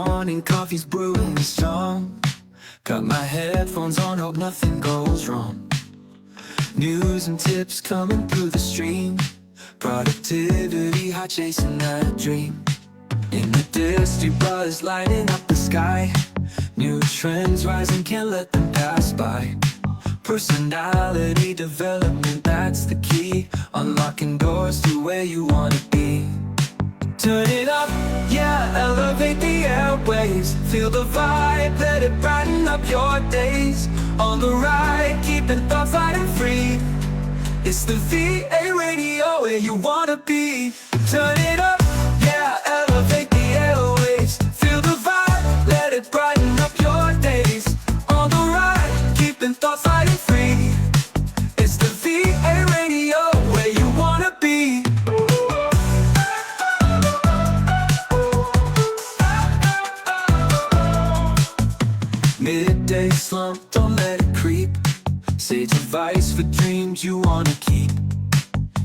morning, coffee's brewing strong. Got my headphones on, hope nothing goes wrong. News and tips coming through the stream. Productivity, high chasing that dream. In the distry buzz lighting up the sky. New trends rising, can't let them pass by. Personality development, that's the key. Unlocking doors to where you wanna be. Turn it up, yeah, elevate the airwaves. Feel the vibe, let it brighten up your days. On the ride, keeping thoughts light and free. It's the VA radio where you wanna be. Turn it up, yeah, elevate the airwaves. Feel the vibe, let it brighten up your days. On the ride, keeping thoughts light and free. It's the VA radio where you wanna be. Midday slump, don't let it creep. Sage advice for dreams you wanna keep.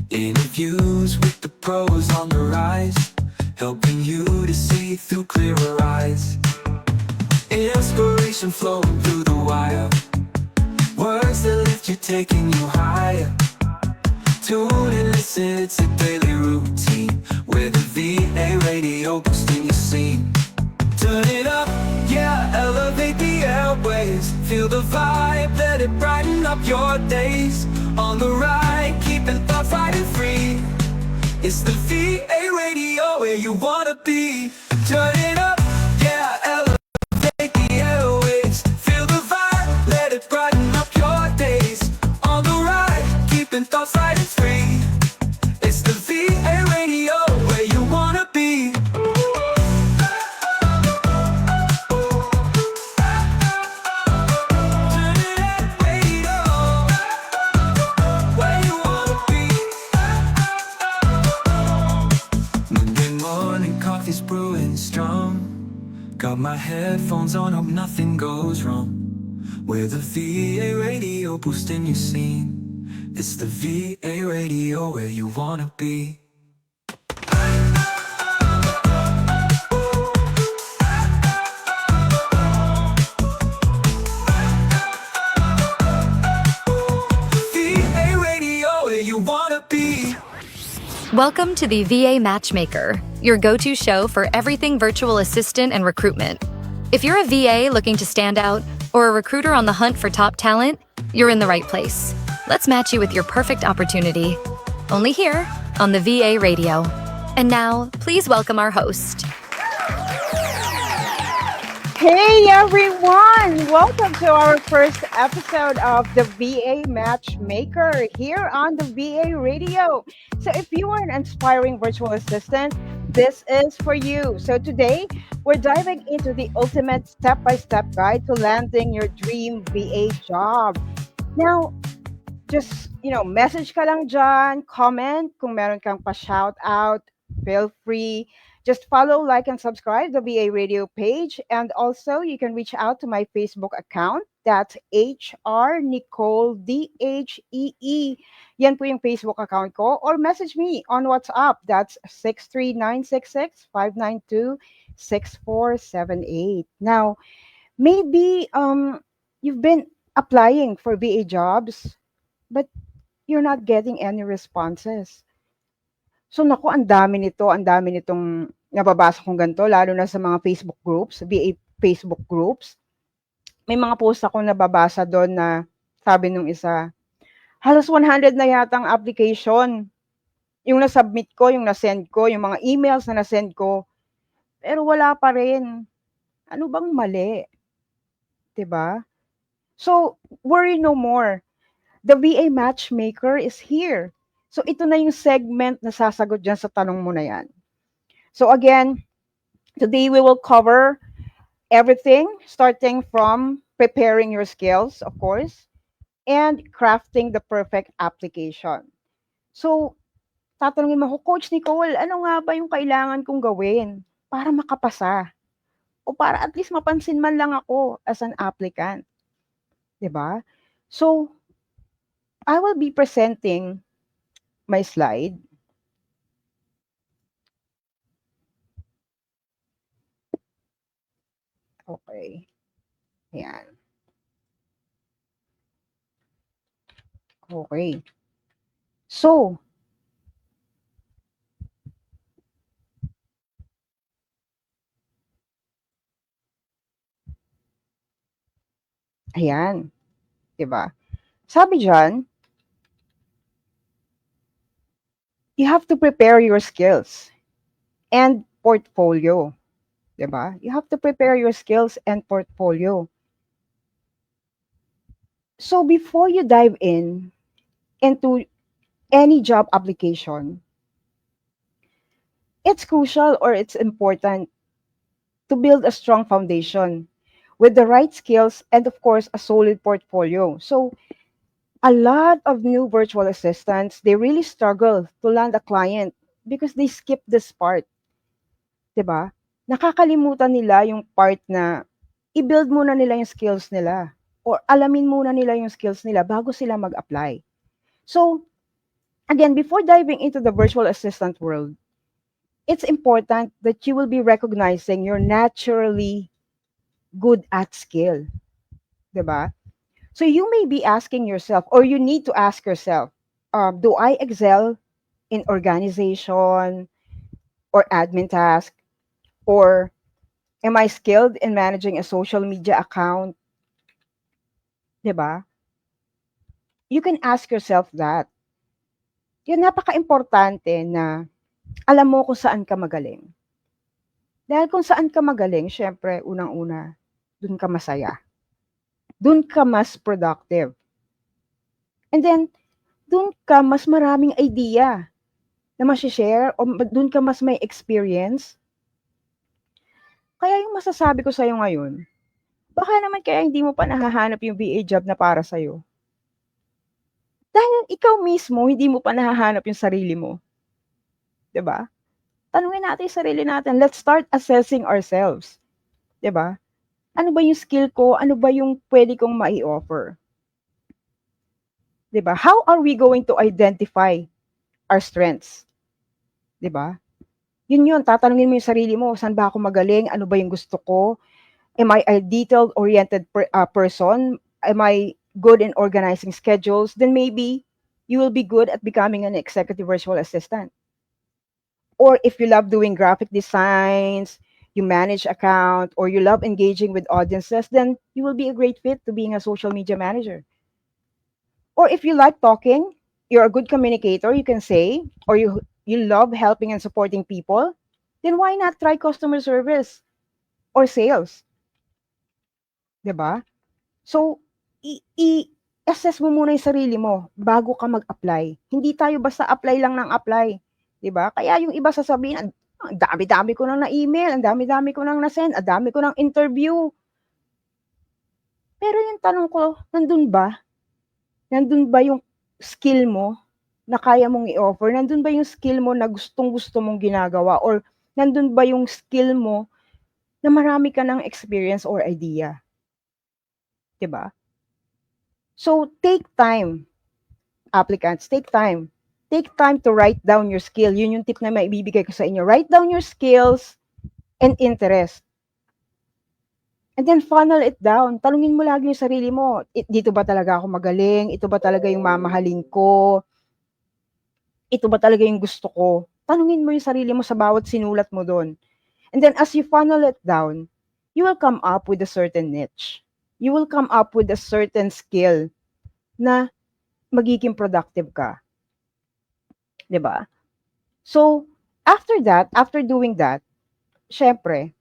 Interviews with the pros on the rise, helping you to see through clearer eyes. Inspiration flowing through the wire. Words that lift you, taking you higher. Tune and listen, it's a daily routine, where the VA radio boosting your scene. Turn it up, yeah, elevate the airwaves. Feel the vibe, let it brighten up your days. On the ride, keeping thoughts light and free. It's the VA radio where you wanna be. Turn it up, yeah, elevate the airwaves. Feel the vibe, let it brighten up your days. On the ride, keeping thoughts light and free. It's the VA radio where you wanna be. Coffee's brewing strong. Got my headphones on, hope nothing goes wrong. We're the VA radio boosting your scene. It's the VA radio where you wanna be. VA radio where you wanna be. Welcome to the VA Matchmaker, your go-to show for everything virtual assistant and recruitment. If you're a VA looking to stand out or a recruiter on the hunt for top talent, you're in the right place. Let's match you with your perfect opportunity. Only here on the VA Radio. And now, please welcome our host. Hey everyone! Welcome to our first episode of the VA Matchmaker here on the VA Radio. So if you are an aspiring virtual assistant, this is for you. So today, we're diving into the ultimate step-by-step guide to landing your dream VA job. Now, just, message ka lang dyan, comment kung meron kang pa-shout out, feel free. Just follow, like, and subscribe the VA Radio page. And also, you can reach out to my Facebook account. That's HR Nicole DHEE. Yan po yung Facebook account ko. Or message me on WhatsApp. That's 63966-592-6478. Now, maybe you've been applying for VA jobs, but you're not getting any responses. So naku, ang dami nitong nababasa kong ganito, lalo na sa mga Facebook groups, VA Facebook groups. May mga post ako nababasa doon na sabi nung isa, halos 100 na yata ang application. Yung na-submit ko, yung na-send ko, yung mga emails na na-send ko, pero wala pa rin. Ano bang mali? 'Di ba? So, worry no more. The VA Matchmaker is here. So ito na yung segment na sasagot dyan sa tanong mo na yan. So again, today we will cover everything starting from preparing your skills, of course, and crafting the perfect application. So, tatanungin mo ako, Coach Nicole, ano nga ba yung kailangan kong gawin para makapasa? O para at least mapansin man lang ako as an applicant? 'Di ba? So, I will be presenting my slide. Okay. Ayan. Okay. So, ayan, 'di ba? Sabi diyan, you have to prepare your skills and portfolio, 'di ba? You have to prepare your skills and portfolio. So before you dive in into any job application, it's crucial or it's important to build a strong foundation with the right skills and of course a solid portfolio. So a lot of new virtual assistants, they really struggle to land a client because they skip this part, 'di ba? Nakakalimutan nila yung part na i-build muna nila yung skills nila or alamin muna nila yung skills nila bago sila mag-apply. So, again, before diving into the virtual assistant world, it's important that you will be recognizing you're naturally good at skill, 'di ba? So you may be asking yourself or you need to ask yourself, do I excel in organization or admin task, or am I skilled in managing a social media account, 'di ba? You can ask yourself that. Yun napaka-importante na alam mo kung saan ka magaling. Dahil kung saan ka magaling, syempre unang-una, dun ka masaya. Dun ka mas productive. And then dun ka mas maraming idea na mashi-share o dun ka mas may experience. Kaya yung masasabi ko sa'yo ngayon, baka naman kaya hindi mo pa nahahanap yung VA job na para sa'yo. Dahil ikaw mismo, hindi mo pa nahahanap yung sarili mo. 'Di ba? Tanungin natin yung sarili natin. Let's start assessing ourselves. 'Di ba? Ano ba yung skill ko? Ano ba yung pwede kong mai-offer? 'Di ba? How are we going to identify our strengths? 'Di ba? Yun, tatanungin mo yung sarili mo, saan ba ako magaling? Ano ba yung gusto ko? Am I a detail-oriented person? Am I good in organizing schedules? Then maybe you will be good at becoming an executive virtual assistant. Or if you love doing graphic designs, you manage account, or you love engaging with audiences, then you will be a great fit to being a social media manager. Or if you like talking, you're a good communicator, you can say, or you love helping and supporting people, then why not try customer service or sales? 'Di ba? So, i-assess mo muna yung sarili mo bago ka mag-apply. Hindi tayo basta apply lang ng apply, 'di ba? Kaya yung iba sasabihin, ang dami-dami ko nang na-email, ang dami-dami ko nang na-send, ang dami ko nang interview. Pero yung tanong ko, nandun ba? Nandun ba yung skill mo na kaya mong i-offer? Nandun ba yung skill mo na gustong-gusto mong ginagawa? Or nandun ba yung skill mo na marami ka ng experience or idea? 'Di ba? So, take time, applicants, take time. Take time to write down your skill. Yun yung tip na maibibigay ko sa inyo. Write down your skills and interest. And then funnel it down. Tanungin mo lagi yung sarili mo, dito ba talaga ako magaling? Ito ba talaga yung mamahalin ko? Ito ba talaga yung gusto ko? Tanungin mo yung sarili mo sa bawat sinulat mo doon. And then as you funnel it down, you will come up with a certain niche. You will come up with a certain skill na magiging productive ka. 'Di ba? So, after that, after doing that, syempre,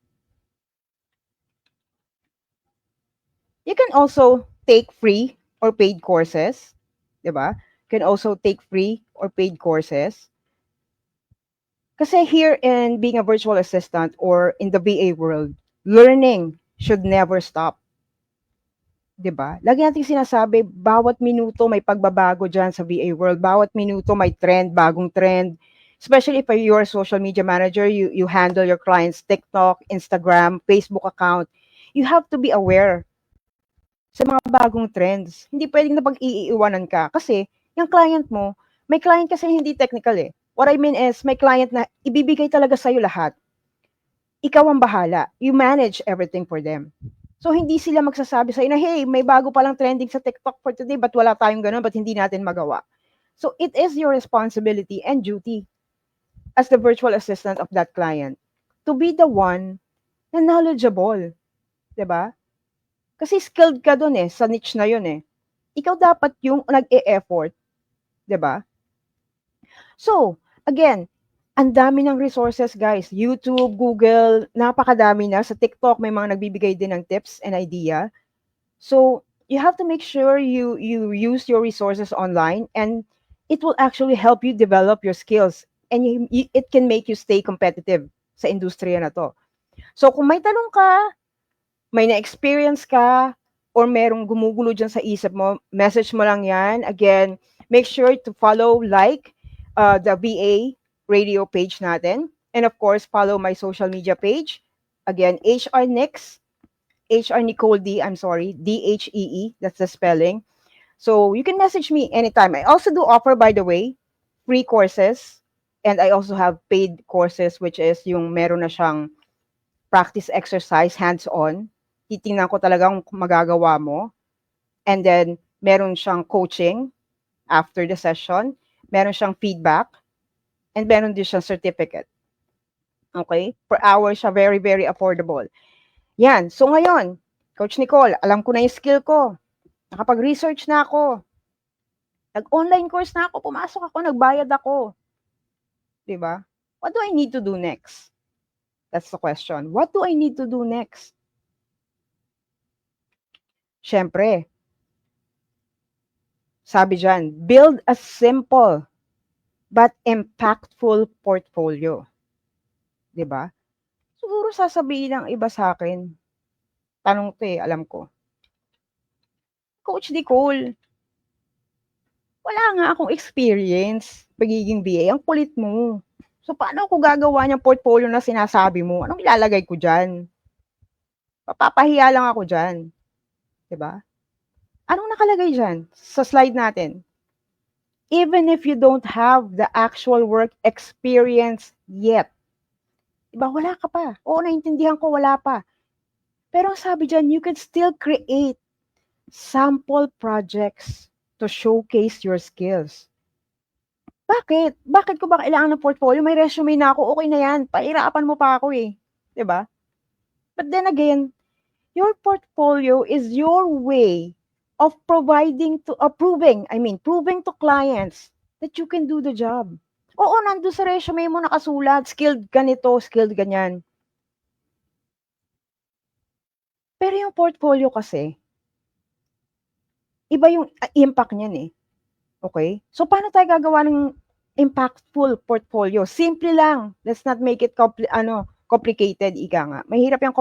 you can also take free or paid courses, 'di ba? You can also take free or paid courses. Kasi here in being a virtual assistant or in the VA world, learning should never stop. 'Di ba? Lagi nating sinasabi, bawat minuto may pagbabago diyan sa VA world. Bawat minuto may trend, bagong trend. Especially if you're a social media manager, you handle your clients' TikTok, Instagram, Facebook account. You have to be aware sa mga bagong trends. Hindi pwedeng napag-iiwanan ka kasi yung client mo, may client kasi hindi technical eh. What I mean is, may client na ibibigay talaga sa'yo lahat. ikaw ang bahala. You manage everything for them. So, hindi sila magsasabi sa'yo na, hey, may bago palang trending sa TikTok for today, ba't wala tayong ganun, ba't hindi natin magawa? So, it is your responsibility and duty as the virtual assistant of that client to be the one na knowledgeable. Diba? Kasi skilled ka dun sa niche na yun Ikaw dapat yung nag-e-effort. Diba? So, again, ang dami ng resources, guys. YouTube, Google, napakadami na. Sa TikTok, may mga nagbibigay din ng tips and idea. So, you have to make sure you use your resources online and it will actually help you develop your skills and it can make you stay competitive sa industriya na to. So, kung may tanong ka, may na-experience ka, or merong gumugulo dyan sa isip mo, message mo lang yan. Again, make sure to follow, the VA radio page natin. And of course, follow my social media page. Again, HR Nicole D, I'm sorry, DHEE, that's the spelling. So you can message me anytime. I also do offer, by the way, free courses. And I also have paid courses, which is yung meron na siyang practice exercise, hands-on. Titingnan ko talagang magagawa mo. And then, meron siyang coaching after the session. Meron siyang feedback. And meron din siyang certificate. Okay? Per hour siya, very, very affordable. Yan. So ngayon, Coach Nicole, alam ko na yung skill ko. Nakapag-research na ako. Nag-online course na ako. Pumasok ako, nagbayad ako. Diba? What do I need to do next? That's the question. What do I need to do next? Siyempre, sabi dyan, build a simple but impactful portfolio. Diba? Siguro sasabihin ng iba sa akin, tanong to alam ko. Coach Nicole, wala nga akong experience pagiging VA. Ang kulit mo. So, paano ako gagawa niyang portfolio na sinasabi mo? Anong ilalagay ko dyan? Papahiya lang ako dyan. Diba? Anong nakalagay dyan sa slide natin? Even if you don't have the actual work experience yet. Diba? Wala ka pa. Oo, naintindihan ko, wala pa. Pero ang sabi dyan, you can still create sample projects to showcase your skills. Bakit? Bakit ko ba kailangan ng portfolio? May resume na ako, okay na yan. Pahirapan mo pa ako Diba? But then again, your portfolio is your way of proving to clients that you can do the job. Oo, nandun sa resume mo nakasulat, skilled ganito, skilled ganyan. Pero yung portfolio kasi, iba yung impact niyan Okay? So, paano tayo gagawa ng impactful portfolio? Simple lang. Let's not make it complicated, ika nga. Mahirap yung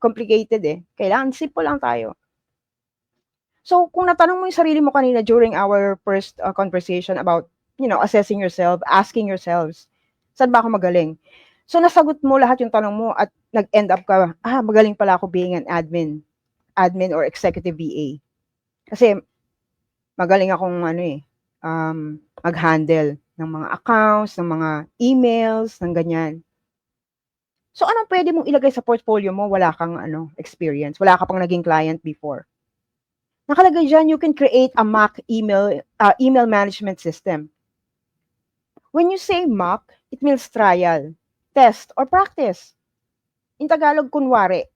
complicated Kailangan simple lang tayo. So, kung natanong mo yung sarili mo kanina during our first conversation about, assessing yourself, asking yourselves, saan ba ako magaling? So, nasagot mo lahat yung tanong mo at nag-end up ka, magaling pala ako being an admin or executive VA. Kasi, magaling akong mag-handle ng mga accounts, ng mga emails, ng ganyan. So, anong pwede mong ilagay sa portfolio mo? Wala kang experience. Wala ka pang naging client before. Nakalagay dyan, you can create a mock email management system. When you say mock, it means trial, test, or practice. In Tagalog, kunwari.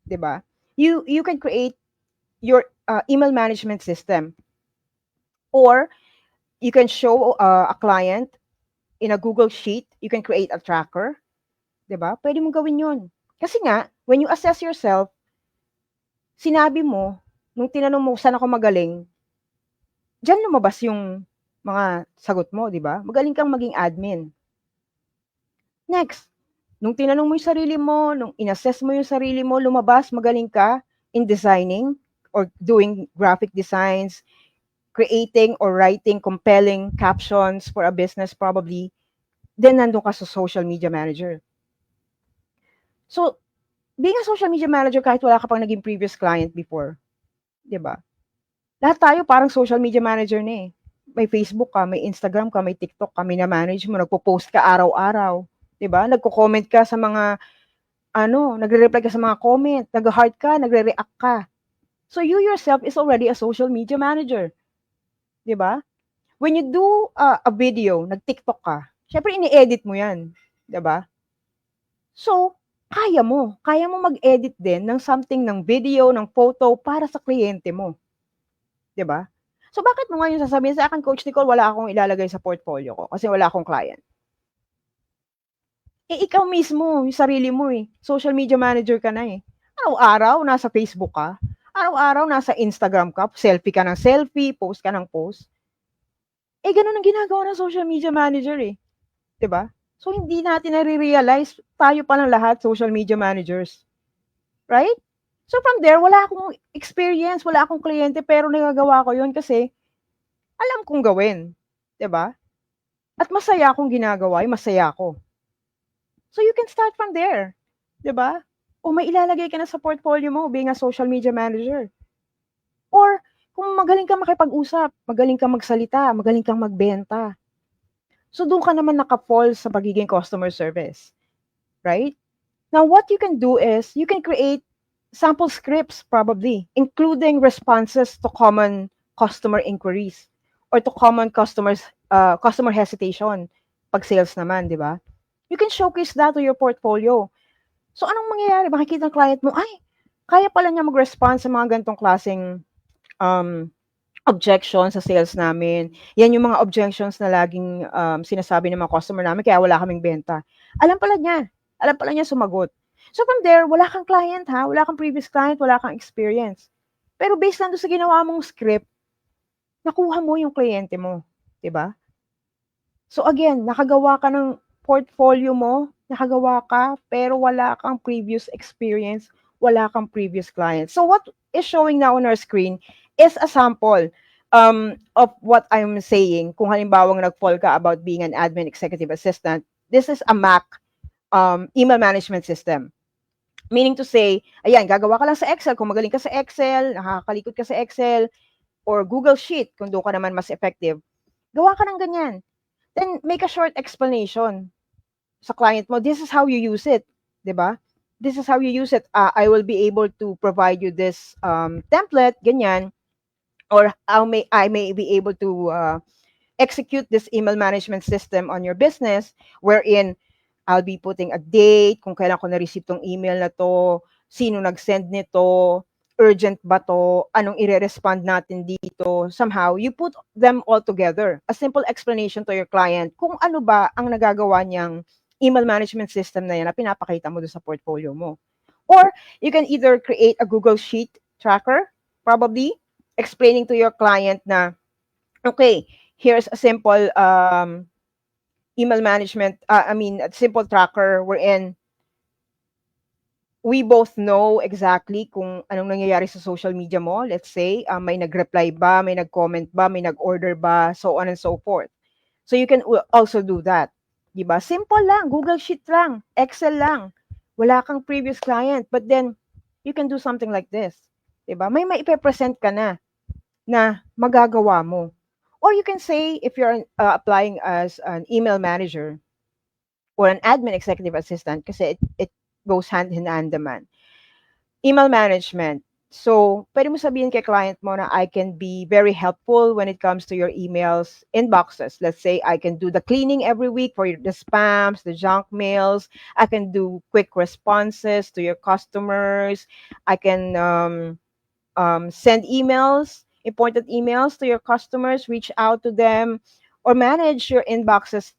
Diba? You can create your email management system. Or, you can show a client in a Google Sheet, you can create a tracker. Diba? Pwede mong gawin yun. Kasi nga, when you assess yourself, sinabi mo, nung tinanong mo saan ako magaling, dyan lumabas yung mga sagot mo, diba? Magaling kang maging admin. Next, nung tinanong mo yung sarili mo, nung inassess mo yung sarili mo, lumabas, magaling ka in designing or doing graphic designs, creating or writing compelling captions for a business probably, then nandun ka sa social media manager. So, being a social media manager kahit wala ka pang naging previous client before, diba? Lahat tayo parang social media manager na May Facebook ka, may Instagram ka, may TikTok ka, may na-manage mo, nagpo-post ka araw-araw, diba? Nagko-comment ka sa mga nagre-reply ka sa mga comment, nag-heart ka, nagre-react ka. So you yourself is already a social media manager, 'di ba? When you do a video, nag-TikTok ka, syempre ini-edit mo 'yan, 'di ba? So, kaya mo mag-edit din ng something, ng video, ng photo para sa kliyente mo, 'di ba? So bakit mo ngayon sasabihin sa akin, Coach Nicole, wala akong ilalagay sa portfolio ko kasi wala akong client? Eh, ikaw mismo, yung sarili mo social media manager ka na Araw-araw nasa Facebook ka, araw-araw nasa Instagram ka, selfie ka ng selfie, post ka ng post. Eh, ganun ang ginagawa ng social media manager 'di ba? So hindi natin nare-realize tayo pa ng lahat social media managers, right? So from there, wala akong experience, wala akong kliyente pero nagagawa ko 'yun kasi alam kong gawin, 'di ba? At masaya akong ginagawa, masaya ako. So you can start from there, 'di ba? O may ilalagay ka na sa portfolio mo being a social media manager. Or kung magaling kang makipag-usap, magaling kang magsalita, magaling kang magbenta. So doon ka naman naka-fall sa pagiging customer service, right? Now what you can do is you can create sample scripts probably, including responses to common customer inquiries or to common customer hesitation pag sales naman, di ba? You can showcase that to your portfolio. So anong mangyayari? Makikita ng client mo, ay, kaya pala niya mag-respond sa mga ganitong klaseng objection sa sales namin. Yan yung mga objections na laging sinasabi ng mga customer namin kaya wala kaming benta. Alam pala niya. Alam pala niya sumagot. So from there, wala kang client ha, wala kang previous client, wala kang experience. Pero based lang doon sa ginawa mong script, nakuha mo yung kliyente mo, 'di ba? So again, nakagawa ka ng portfolio mo, nakagawa ka, pero wala kang previous experience, wala kang previous client. So what is showing now on our screen is a sample of what I'm saying. Kung halimbawa nag-fall ka about being an admin executive assistant, this is a Mac email management system. Meaning to say, ayan, gagawa ka lang sa Excel. Kung magaling ka sa Excel, nakakalikot ka sa Excel, or Google Sheet, kung doon ka naman mas effective, gawa ka ng ganyan. Then, make a short explanation sa client mo. This is how you use it. Diba? This is how you use it. I will be able to provide you this template, ganyan. Or I may be able to execute this email management system on your business wherein I'll be putting a date, kung kailan ko na-receive tong email na to, sino nag-send nito, urgent ba to, anong i-respond natin dito. Somehow, you put them all together. A simple explanation to your client kung ano ba ang nagagawa niyang email management system na yan na pinapakita mo doon sa portfolio mo. Or, you can either create a Google Sheet tracker, probably, explaining to your client na, okay, here's a simple email management, a simple tracker wherein we both know exactly kung anong nangyayari sa social media mo. Let's say, may nag-reply ba, may nag-comment ba, may nag-order ba, so on and so forth. So you can also do that. Diba? Simple lang, Google Sheet lang, Excel lang. Wala kang previous client, but then you can do something like this. Diba? May maipe-present ka na magagawa mo. Or you can say, if you're applying as an email manager or an admin executive assistant, kasi it goes hand in hand naman. Email management. So, pwede mo sabihin kay client mo na I can be very helpful when it comes to your emails inboxes. Let's say I can do the cleaning every week for the spams, the junk mails. I can do quick responses to your customers. I can send emails, important emails to your customers, reach out to them, or manage your inboxes,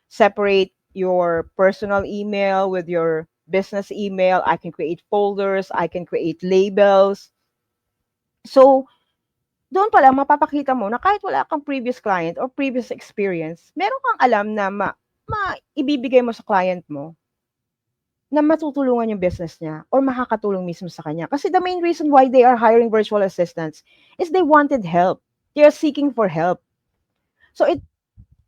separate your personal email with your business email. I can create folders, I can create labels. So, doon pa lang mapapakita mo na kahit wala kang previous client or previous experience, meron kang alam na ibibigay mo sa client mo na matutulungan yung business niya or makakatulong mismo sa kanya. Kasi the main reason why they are hiring virtual assistants is they wanted help. They are seeking for help. So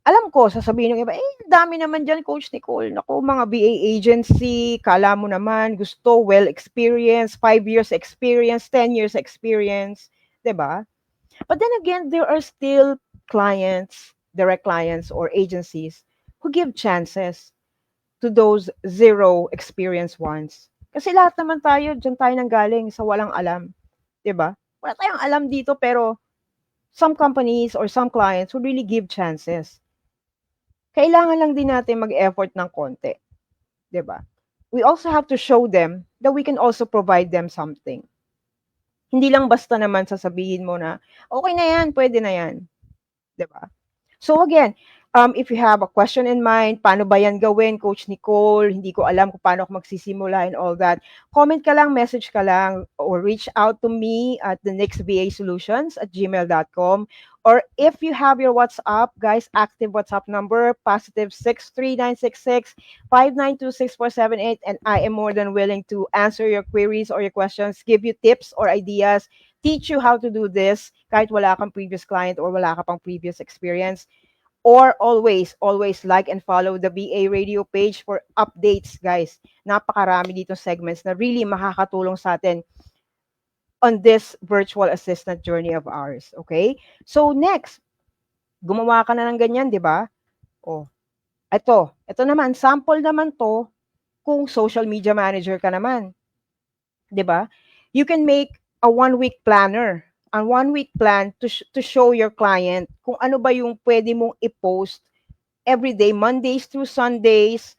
alam ko, sasabihin ng iba, dami naman dyan, Coach Nicole. Naku, mga VA agency, kala mo naman, gusto, well-experienced, 5 years experience, 10 years experience, diba? But then again, there are still clients, direct clients or agencies who give chances to those zero experience ones. Kasi lahat naman tayo, dyan tayo nanggaling sa walang alam. 'Di ba? Wala tayong alam dito pero some companies or some clients would really give chances. Kailangan lang din natin mag-effort ng konti. 'Di ba? We also have to show them that we can also provide them something. Hindi lang basta naman sasabihin mo na, okay na yan, pwede na yan. 'Di ba? So again, if you have a question in mind, paano ba yan gawin, Coach Nicole? Hindi ko alam kung paano ako magsisimula and all that. Comment ka lang, message ka lang, or reach out to me at the nextvasolutions@gmail.com. Or if you have your WhatsApp, guys, active WhatsApp number, positive 63966-5926478, and I am more than willing to answer your queries or your questions, give you tips or ideas, teach you how to do this kahit wala kang previous client or wala ka pang previous experience. Or always like and follow the VA Radio page for updates, guys. Napakarami dito segments na really makakatulong sa atin on this virtual assistant journey of ours, okay? So next, gumawa ka na ng ganyan, di ba? Oh, ito naman, sample naman to kung social media manager ka naman. Di ba? You can make a 1-week planner. A 1-week plan to show your client kung ano ba yung pwede mong i-post every day, Mondays through Sundays,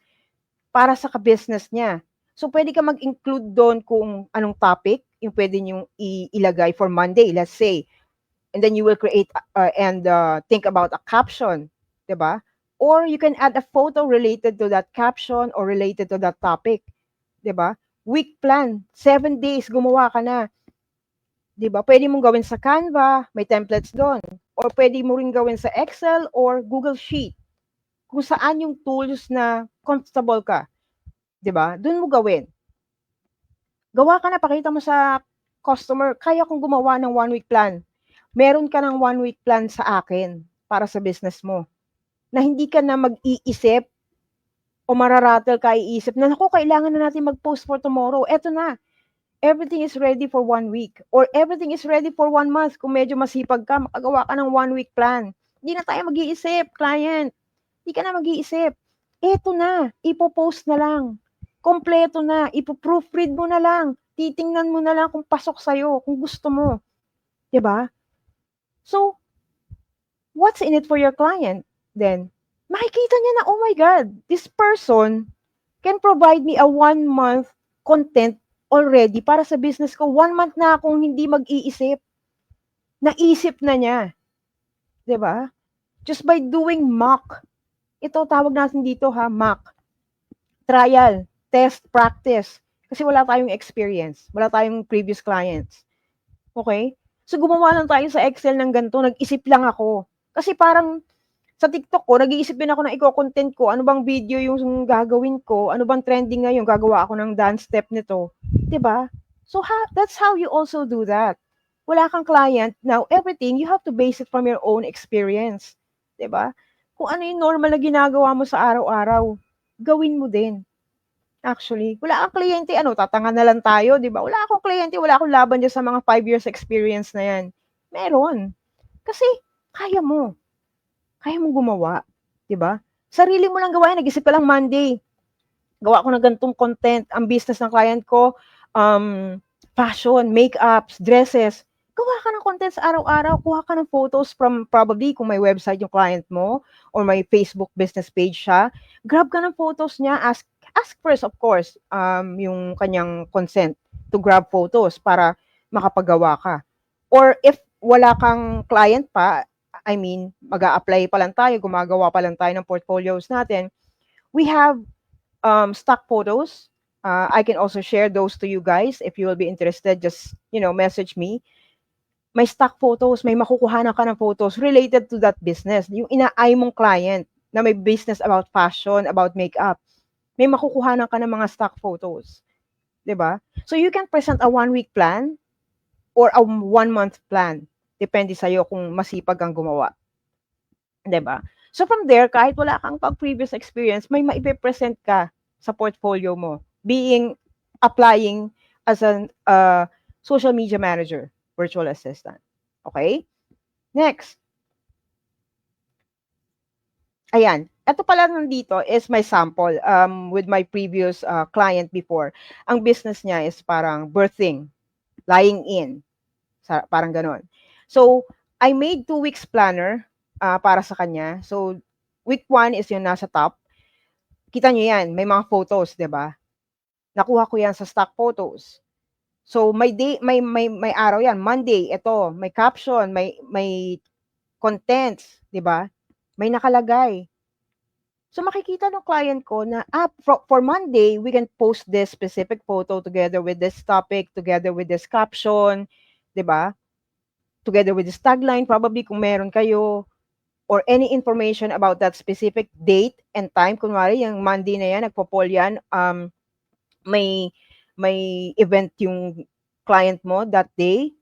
para sa ka-business niya. So, pwede ka mag-include doon kung anong topic yung pwede niyong ilagay for Monday, let's say. And then you will create and think about a caption, di ba? Or you can add a photo related to that caption or related to that topic, di ba? Week plan, 7 days, gumawa ka na. Di ba? Pwede mong gawin sa Canva, may templates doon. Or pwede mo rin gawin sa Excel or Google Sheet. Kung saan yung tools na comfortable ka. Di ba? Doon mo gawin. Gawa ka na, pakita mo sa customer, kaya kong gumawa ng 1-week plan. Meron ka ng 1-week plan sa akin para sa business mo. Na hindi ka na mag-iisip o mararatel ka iisip na, naku, kailangan na natin mag-post for tomorrow. Eto na. Everything is ready for 1 week. Or everything is ready for 1 month. Kung medyo masipag ka, makagawa ka ng 1-week plan. Hindi na tayo mag-iisip, client. Hindi ka na mag-iisip. Eto na. Ipopost na lang. Kompleto na. Ipo-proofread mo na lang. Titingnan mo na lang kung pasok sa'yo, kung gusto mo. Diba? So, what's in it for your client then? Makikita niya na, oh my God, this person can provide me a 1-month content already para sa business ko. 1 month na akong hindi mag-iisip. Naisip na niya. Diba? Just by doing mock. Ito, tawag natin dito ha, mock. Trial, test, practice. Kasi wala tayong experience. Wala tayong previous clients. Okay? So, gumawa lang tayo sa Excel ng ganito. Nag-isip lang ako. Kasi parang sa TikTok ko, nag-iisip din ako ng i-content ko. Ano bang video yung gagawin ko? Ano bang trending ngayon? Gagawa ako ng dance step nito. Diba? So, that's how you also do that. Wala kang client. Now, everything, you have to base it from your own experience. Diba? Kung ano yung normal na ginagawa mo sa araw-araw, gawin mo din. Actually, wala kang kliyente, tatanga na lang tayo, di ba? Wala akong kliyente, wala akong laban dyan sa mga 5 years experience na yan. Meron. Kasi, kaya mo. Kaya mo gumawa. Di ba? Sarili mo lang gawain, nag-isip ka lang Monday. Gawa ko ng ganitong content. Ang business ng client ko, fashion, makeups, dresses. Gawa ka ng content sa araw-araw. Kuha ka ng photos from probably kung may website yung client mo or may Facebook business page siya. Grab ka ng photos niya. Ask first, of course, yung kanyang consent to grab photos para makapagawa ka. Or if wala kang client pa, I mean, mag-a-apply pa lang tayo, gumagawa pa lang tayo ng portfolios natin, we have stock photos. I can also share those to you guys. If you will be interested, just, message me. May stock photos, may makukuha ka ng photos related to that business. Yung ina-eye mong client na may business about fashion, about makeup. May makukuhanan ka ng mga stock photos. 'Di ba? So you can present a 1-week plan or a 1-month plan. Depende sa'yo kung masipag kang gumawa. 'Di ba? So from there, kahit wala kang previous experience, may maipe-present ka sa portfolio mo, applying as a social media manager, virtual assistant. Okay? Next. Ayan. Eto pala nandito is my sample with my previous client before. Ang business niya is parang birthing, lying in, parang ganon. So, I made 2 weeks planner para sa kanya. So, week 1 is yung nasa top. Kita nyo yan, may mga photos, di ba? Nakuha ko yan sa stock photos. So, may araw yan. Monday, ito, may caption, may contents, di ba? May nakalagay. So makikita ng client ko na for Monday, we can post this specific photo together with this topic, together with this caption, 'di ba? Together with this tagline, probably kung meron kayo or any information about that specific date and time. Kunwari, yung Monday na yan, nagpo-poll yan, may event yung client mo that day,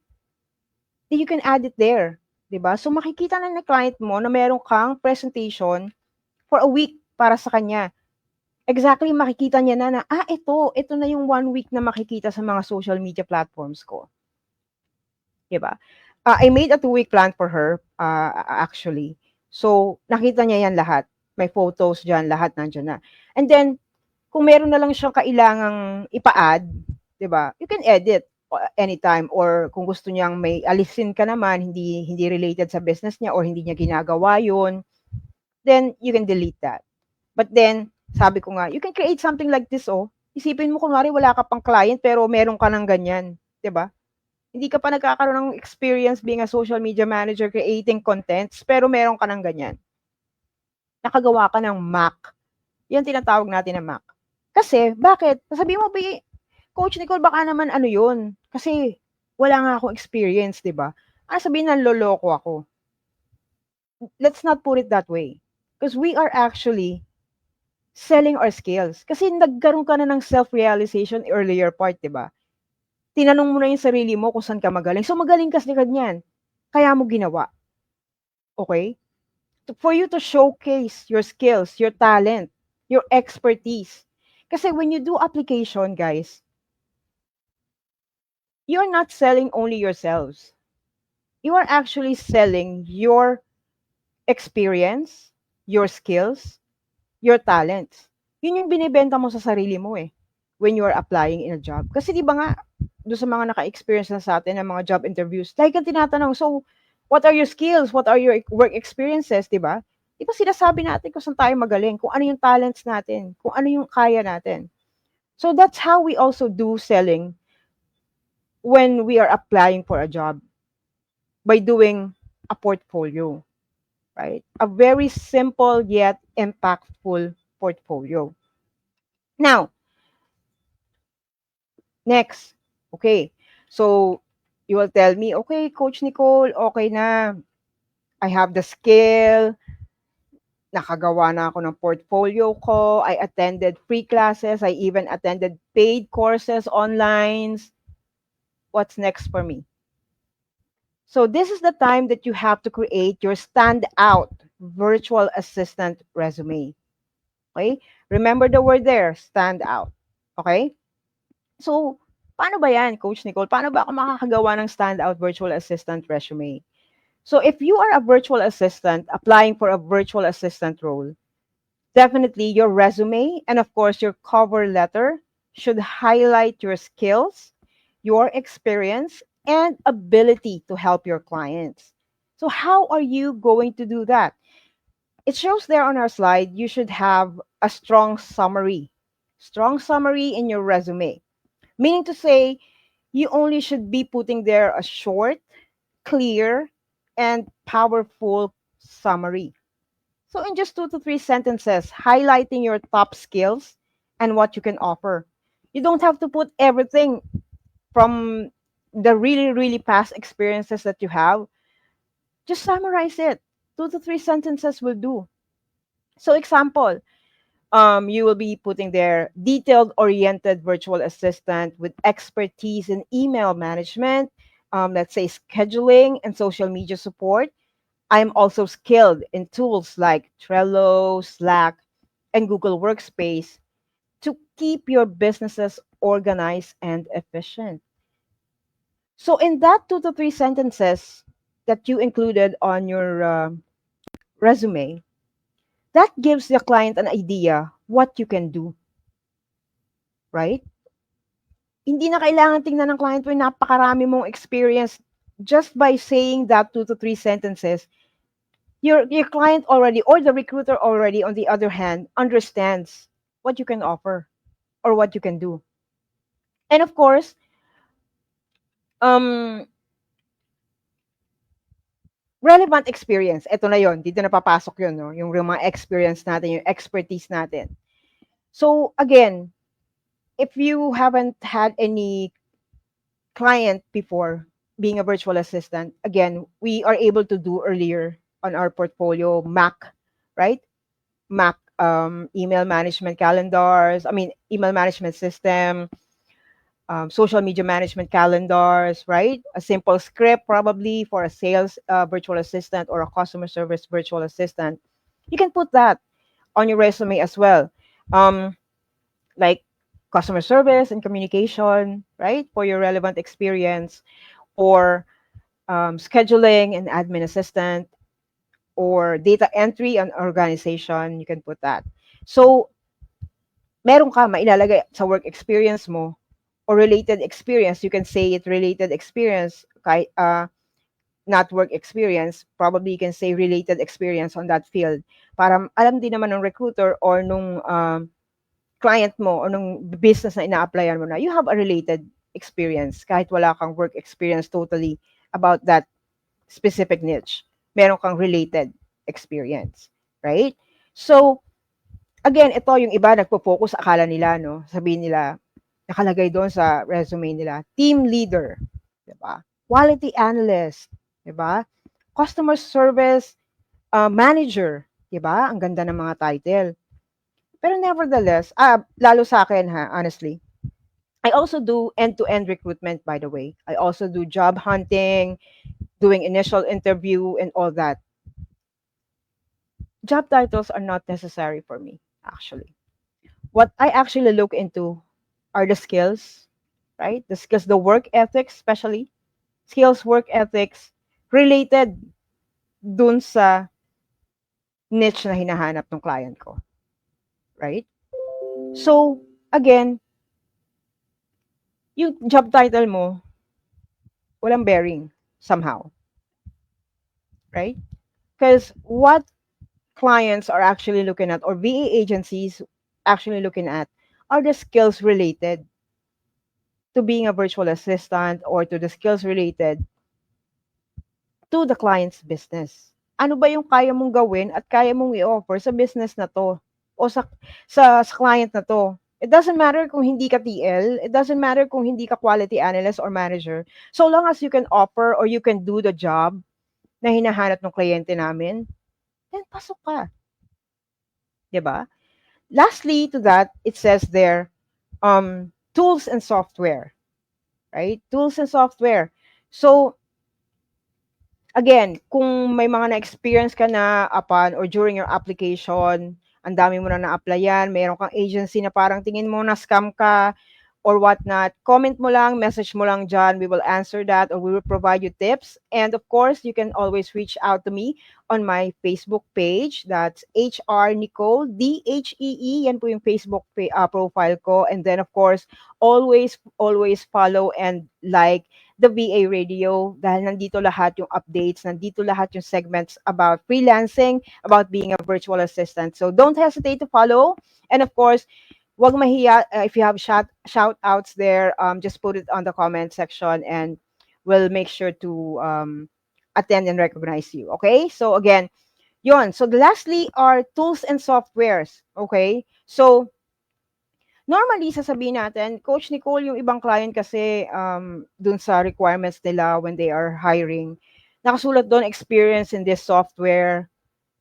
you can add it there, 'di ba? So makikita na ng client mo na meron kang presentation for a week para sa kanya. Exactly, makikita niya na, ito na yung 1 week na makikita sa mga social media platforms ko. 'Di ba? I made a 2-week plan for her, actually. So, nakita niya yan lahat. May photos diyan, lahat nandiyan na. And then, kung meron na lang siyang kailangang ipa-add, 'di ba? You can edit anytime, or kung gusto niyang may alisin ka naman, hindi related sa business niya or hindi niya ginagawa 'yun, then you can delete that. But then, sabi ko nga, you can create something like this, oh. Isipin mo, kunwari, wala ka pang client, pero meron ka ng ganyan. 'Di ba? Hindi ka pa nagkakaroon ng experience being a social media manager, creating contents, pero meron ka ng ganyan. Nakagawa ka ng MAC. Yan tinatawag natin na MAC. Kasi, bakit? Sabi mo, Coach Nicole, baka naman ano yun. Kasi, wala nga akong experience, 'di ba? Sabihin ng loloko ako. Let's not put it that way. Because we are actually selling our skills. Kasi nagkaroon ka na ng self-realization earlier part, di ba? Tinanong mo na yung sarili mo kung saan ka magaling. So, magaling ka sa ganyan. Kaya mo ginawa. Okay? For you to showcase your skills, your talent, your expertise. Kasi when you do application, guys, you're not selling only yourselves. You are actually selling your experience, your skills, your talents. Yun yung binibenta mo sa sarili mo when you are applying in a job. Kasi di ba nga, doon sa mga naka-experience na sa atin ng mga job interviews, like ang tinatanong, so, what are your skills? What are your work experiences? Di ba? Di ba sinasabi natin kung saan tayo magaling, kung ano yung talents natin, kung ano yung kaya natin. So, that's how we also do selling when we are applying for a job, by doing a portfolio. Right? A very simple yet impactful portfolio. Now, next. Okay. So, you will tell me, okay, Coach Nicole, okay na. I have the skill. Nakagawa na ako ng portfolio ko. I attended free classes. I even attended paid courses online. What's next for me? So this is the time that you have to create your standout virtual assistant resume. Okay? Remember the word there, stand out. Okay? So, paano ba yan, Coach Nicole? Paano ba ako makakagawa ng standout virtual assistant resume? So, if you are a virtual assistant applying for a virtual assistant role, definitely your resume and, of course, your cover letter should highlight your skills, your experience, and ability to help your clients. So, how are you going to do that? It shows there on our slide, you should have a strong summary in your resume. Meaning to say, you only should be putting there a short, clear, and powerful summary. So in just 2 to 3 sentences, highlighting your top skills and what you can offer. You don't have to put everything from the really, really past experiences that you have. Just summarize it. 2 to 3 sentences will do. So example, you will be putting there detailed oriented virtual assistant with expertise in email management, let's say scheduling and social media support. I'm also skilled in tools like Trello, Slack, and Google Workspace to keep your businesses organized and efficient. So in that 2 to 3 sentences that you included on your resume, that gives the client an idea what you can do, right? Hindi na kailangan tingnan ng client mo yung napakarami mong experience. Just by saying that 2 to 3 sentences, your client already, or the recruiter already, on the other hand, understands what you can offer or what you can do. And of course, um, relevant experience. Ito na yon, dito na papasok yun, no? Yung mga experience natin, yung expertise natin. So again, if you haven't had any client before being a virtual assistant, again, we are able to do earlier on our portfolio Mac, right? Mac email management calendars, email management system, social media management calendars, right? A simple script probably for a sales virtual assistant or a customer service virtual assistant. You can put that on your resume as well. Like customer service and communication, right? For your relevant experience, or scheduling and admin assistant, or data entry and organization, you can put that. So, meron ka mailalagay sa work experience mo or related experience. You can say it related experience, not work experience. Probably you can say related experience on that field. Para alam din naman ng recruiter or nung client mo o nung business na ina-applyan mo na you have a related experience kahit wala kang work experience totally about that specific niche. Meron kang related experience, right? So, again, ito yung iba nagpo-focus, akala nila, no? Sabihin nila, nakalagay doon sa resume nila, team leader, di ba? Quality analyst, di ba? Customer service manager, di ba? Ang ganda ng mga title. Pero nevertheless, lalo sa akin ha, honestly, I also do end-to-end recruitment, by the way. I also do job hunting, doing initial interview and all that. Job titles are not necessary for me, actually. What I actually look into are the skills, right? The skills, the work ethics, especially skills, work ethics related dun sa niche na hinahanap ng client ko, right? So, again, yung job title mo, walang bearing somehow, right? Because what clients are actually looking at, or VA agencies actually looking at, are the skills related to being a virtual assistant or to the skills related to the client's business. Ano ba yung kaya mong gawin at kaya mong i-offer sa business na to o sa client na to? It doesn't matter kung hindi ka TL, it doesn't matter kung hindi ka quality analyst or manager. So long as you can offer or you can do the job na hinahanap ng kliyente namin, then pasok ka. Diba? Lastly to that, it says there, tools and software. Right? Tools and software. So, again, kung may mga na-experience ka na upon or during your application, ang dami mo na na-applyan, mayroon kang agency na parang tingin mo na scam ka or whatnot, comment mo lang, message mo lang dyan. We will answer that or we will provide you tips. And of course, you can always reach out to me on my Facebook page. That's HR Nicole, DHEE. Yan po yung Facebook profile ko. And then, of course, always follow and like the VA Radio dahil nandito lahat yung updates, nandito lahat yung segments about freelancing, about being a virtual assistant. So don't hesitate to follow. And of course, wag mahiya if you have shout outs there, just put it on the comment section and we'll make sure to attend and recognize you. Okay? So again, yon. So lastly are tools and softwares. Okay? So normally, sasabihin natin, Coach Nicole, yung ibang client kasi dun sa requirements nila when they are hiring, nakasulat doon experience in this software,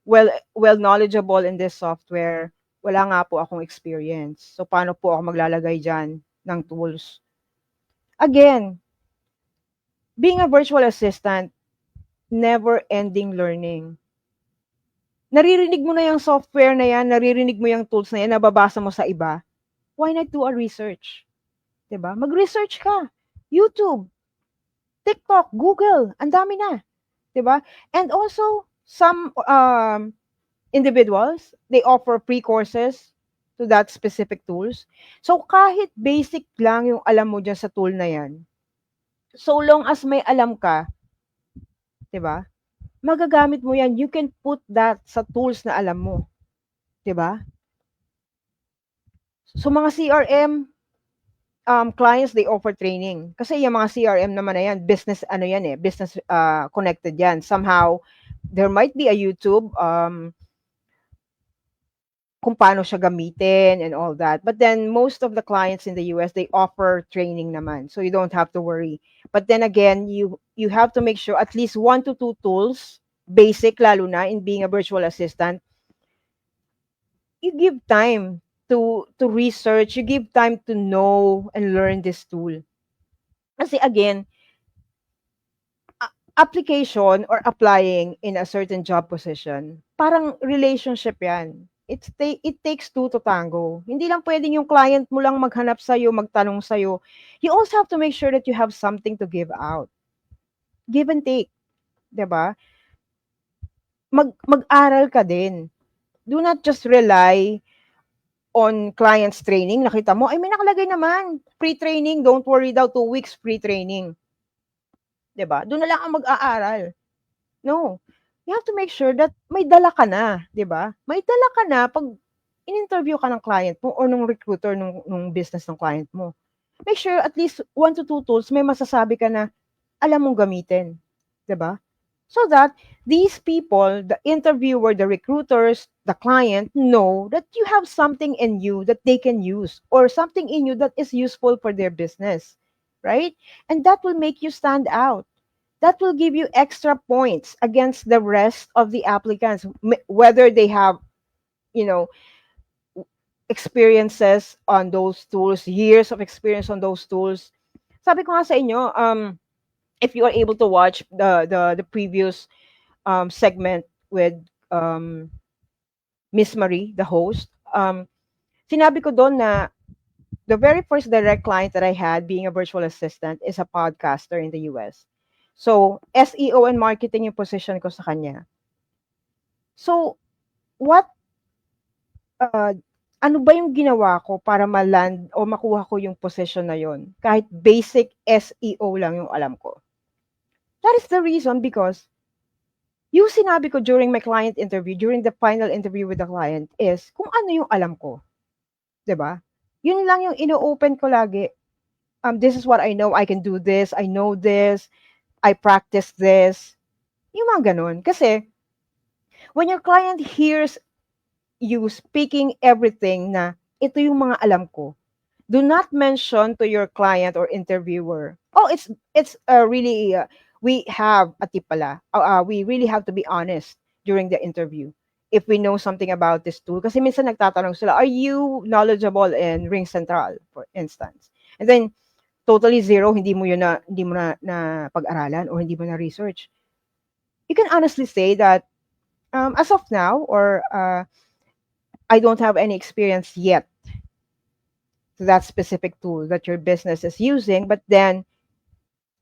well knowledgeable in this software. Wala nga po akong experience. So, paano po ako maglalagay dyan ng tools? Again, being a virtual assistant, never-ending learning. Naririnig mo na yung software na yan, naririnig mo yung tools na yan, nababasa mo sa iba. Why not do a research? Diba? Mag-research ka. YouTube, TikTok, Google, ang dami na. Diba? And also, some individuals, they offer pre-courses to that specific tools. So kahit basic lang yung alam mo dyan sa tool na yan, so long as may alam ka, 'di ba? Magagamit mo yan. You can put that sa tools na alam mo, 'di ba? So mga CRM clients, they offer training. Kasi yung mga CRM naman na yan, business ano yan eh, business connected yan. Somehow there might be a YouTube kung paano siya gamitin and all that. But then most of the clients in the US, they offer training naman. So you don't have to worry. But then again, you have to make sure at least 1 to 2 tools, basic lalo na in being a virtual assistant, you give time to research, you give time to know and learn this tool. Kasi again, application or applying in a certain job position, parang relationship yan. It takes two to tango. Hindi lang pwedeng yung client mo lang maghanap sa'yo, magtanong sa'yo. You also have to make sure that you have something to give out. Give and take. 'Di ba? Mag-aral ka din. Do not just rely on client's training. Nakita mo, ay may nakalagay naman. Pre-training, don't worry daw, 2 weeks pre-training. 'Di ba? Doon na lang ang mag-aaral. No. You have to make sure that may dala ka na, 'di ba? May dala ka na pag in-interview ka ng client mo or nung recruiter nung business ng client mo. Make sure at least 1 to 2 tools may masasabi ka na alam mong gamitin, 'di ba? So that these people, the interviewer, the recruiters, the client know that you have something in you that they can use or something in you that is useful for their business, right? And that will make you stand out. That will give you extra points against the rest of the applicants, whether they have, you know, experiences on those tools, years of experience on those tools. Sabi ko nga sa inyo, if you are able to watch the previous segment with Miss Marie, the host, sinabi ko doon na the very first direct client that I had being a virtual assistant is a podcaster in the US. So, SEO and marketing yung position ko sa kanya. So, ano ba yung ginawa ko para ma-land o makuha ko yung position na yon? Kahit basic SEO lang yung alam ko. That is the reason because yung sinabi ko during my client interview, during the final interview with the client is kung ano yung alam ko. 'Di ba? Yun lang yung ino-open ko lagi. This is what I know. I can do this. I know this. I practice this. Yung mga ganun. Kasi, when your client hears you speaking everything na ito yung mga alam ko, do not mention to your client or interviewer, oh, it's really, we have a tip pala. We really have to be honest during the interview if we know something about this tool. Kasi minsan nagtatanong sila, are you knowledgeable in Ring Central, for instance? And then, totally zero, hindi mo na pag-aralan or hindi mo na research. You can honestly say that as of now, or I don't have any experience yet to that specific tool that your business is using, but then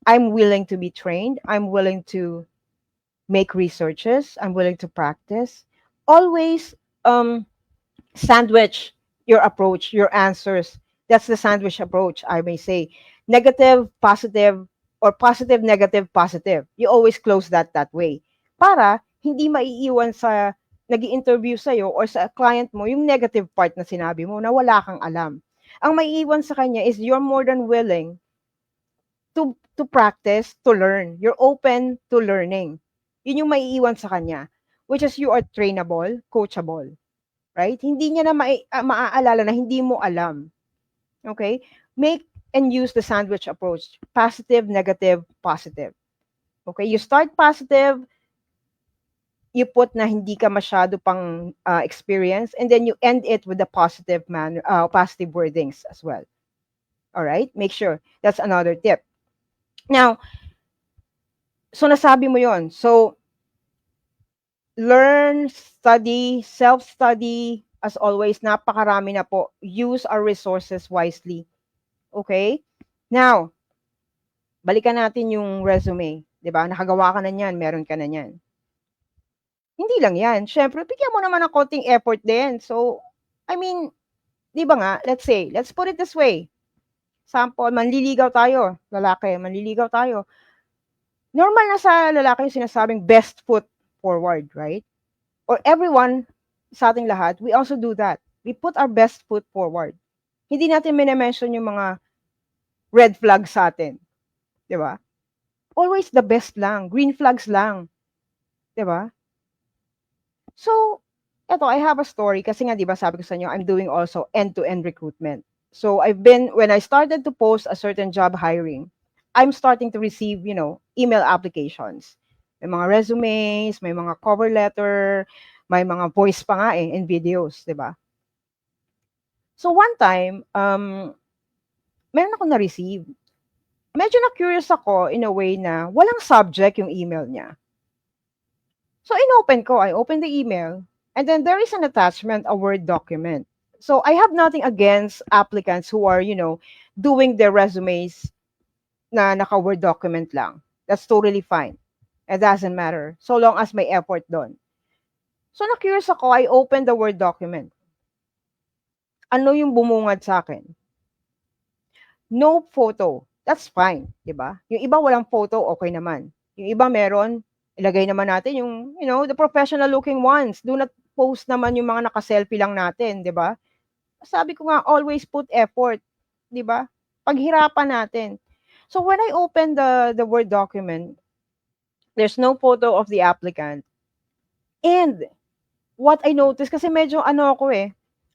I'm willing to be trained. I'm willing to make researches. I'm willing to practice. Always sandwich your approach, your answers. That's the sandwich approach, I may say. Negative, positive, or positive, negative, positive. You always close that way. Para hindi maiiwan sa nag-i-interview sa'yo or sa client mo yung negative part na sinabi mo na wala kang alam. Ang maiiwan sa kanya is you're more than willing to practice, to learn. You're open to learning. Yun yung maiiwan sa kanya, which is you are trainable, coachable. Right? Hindi niya na maaalala na hindi mo alam. Okay? Make and use the sandwich approach. Positive, negative, positive. Okay? You start positive, you put na hindi ka masyado pang experience, and then you end it with the positive positive wordings as well. All right? Make sure. That's another tip. Now, so nasabi mo yon. So, learn, study, self-study, as always, napakarami na po. Use our resources wisely. Okay? Now, balikan natin yung resume. 'Di ba? Nakagawa ka na niyan, meron ka na niyan. Hindi lang yan. Siyempre, bigyan mo naman ng konting effort din. So, I mean, di ba nga, let's say, let's put it this way. Sample, manliligaw tayo. Lalaki, manliligaw tayo. Normal na sa lalaki yung sinasabing best foot forward, right? Or everyone, sa ating lahat, we also do that. We put our best foot forward. Hindi natin minimension yung mga red flags sa atin. Di ba? Always the best lang. Green flags lang. Di ba? So, eto, I have a story kasi nga, di ba, sabi ko sa inyo, I'm doing also end-to-end recruitment. So, when I started to post a certain job hiring, I'm starting to receive, email applications. May mga resumes, may mga cover letter, may mga voice pa nga and videos, di ba? So, one time, meron ako na-receive. Medyo na-curious ako in a way na walang subject yung email niya. So, I opened the email, and then there is an attachment, a Word document. So, I have nothing against applicants who are, doing their resumes na naka-Word document lang. That's totally fine. It doesn't matter. So long as may effort doon. So, na-curious ako, I opened the Word document. Ano yung bumungad sa akin? No photo. That's fine, di ba? Yung iba walang photo, okay naman. Yung iba meron, ilagay naman natin yung, the professional looking ones. Do not post naman yung mga naka-selfie lang natin, di ba? Sabi ko nga, always put effort, di ba? Paghirapan natin. So when I opened the Word document, there's no photo of the applicant. And what I noticed, kasi medyo I'm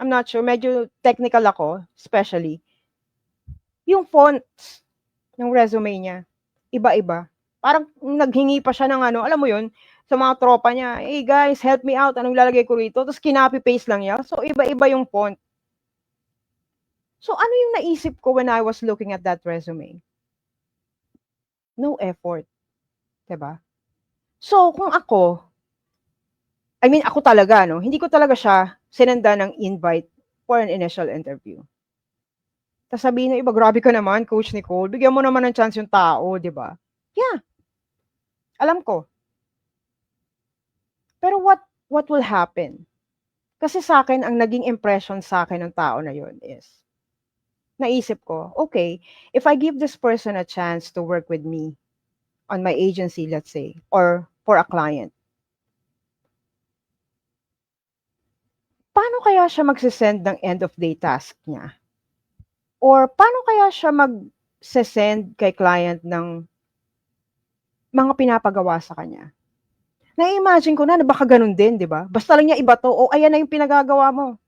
not sure, medyo technical ako, especially, yung fonts ng resume niya, iba-iba. Parang naghingi pa siya ng alam mo yun, sa mga tropa niya, hey guys, help me out, anong lalagay ko rito? Tapos kinopy-paste lang niya. So, iba-iba yung font. So, ano yung naisip ko when I was looking at that resume? No effort. Diba? So, kung ako talaga, hindi ko talaga siya sinenda ng invite for an initial interview. Tapos sabihin ng iba, grabe ka naman, Coach Nicole, bigyan mo naman ng chance yung tao, di ba? Yeah. Alam ko. Pero what will happen? Kasi sa akin, ang naging impression sa akin ng tao na yun is, naisip ko, okay, if I give this person a chance to work with me on my agency, let's say, or for a client, paano kaya siya magsisend ng end-of-day task niya? Or paano kaya siya mag-send kay client ng mga pinapagawa sa kanya? Na-imagine ko na baka ganun din, di ba? Basta lang niya iba to, o ayan na yung pinagagawa mo.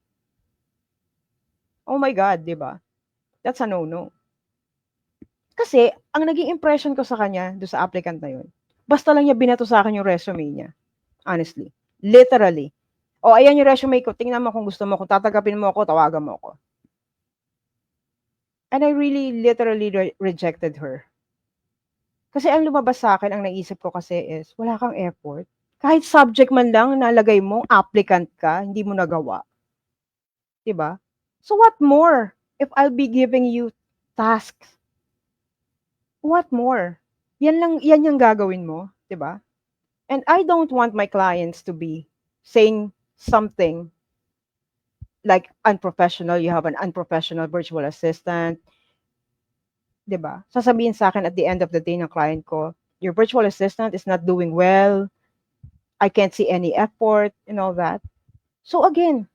Oh my God, di ba? That's a no-no. Kasi, ang naging impression ko sa kanya, do sa applicant na yun, basta lang niya binato sa akin yung resume niya. Honestly. Literally. O ayan yung resume ko, tingnan mo kung gusto mo, kung tatagapin mo ako, tawagan mo ako. And I really literally rejected her. Kasi ang lumabas sa akin, ang naisip ko kasi is, wala kang effort. Kahit subject man lang nalagay mo, applicant ka, hindi mo nagawa. Diba? So what more if I'll be giving you tasks? What more? Yan yung gagawin mo, diba? And I don't want my clients to be saying something like unprofessional, you have an unprofessional virtual assistant, diba? Sasabihin sa akin at the end of the day ng client ko, your virtual assistant is not doing well, I can't see any effort, and all that. So again,